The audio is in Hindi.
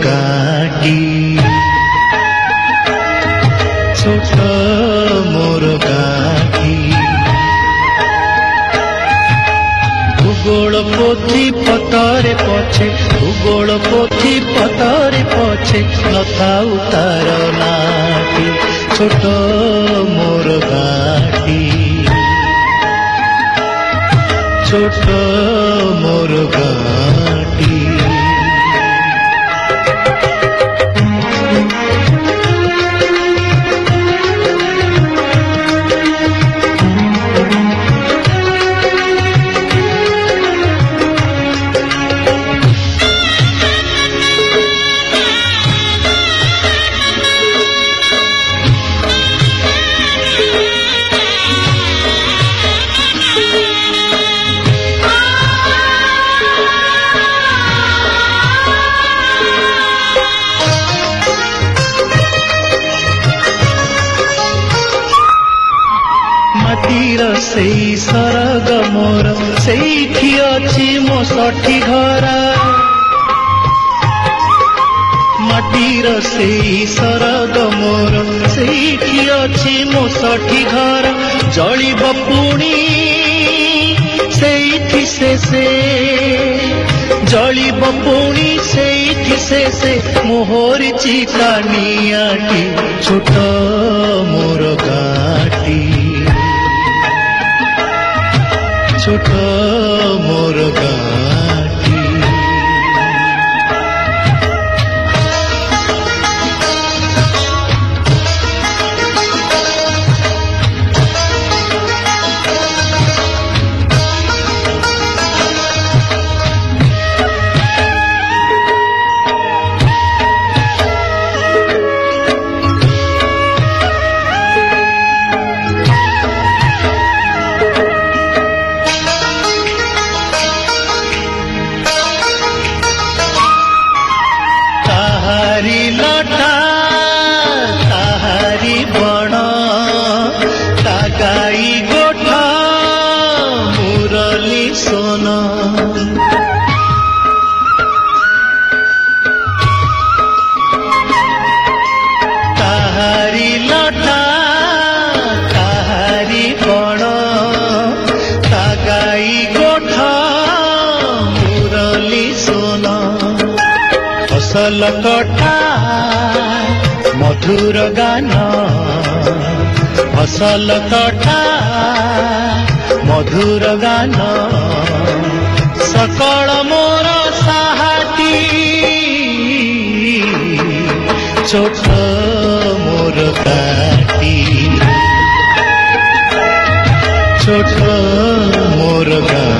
गाटी छोट मोर गाटी भूगोल पोथी पतरे पछे भूगोल पोथी पतरे पछे नथाउ तार नाटी छोट मोर गाटी छोट मोर गाटी सेई सरग मोर सेठी अछि मो सठी घर माटीर सेई सरग मोर सेठी अछि मो सठी घर जलिब पुणी सेठी से जलिब पुणी सेठी से मोहर चिकानियाटी छोट मोर गाटी छोट मोर गाटी लटा ताहारी बण ता गाई गोठा मुरली सोन ताहारी लटा ताहारी बण ता गाई गोठा मुरली सोन फसल कटा मधुर गान फसल कटा मधुर गान सकल मोर साहाती छोट मोर गाटी छोट मोर गाटी।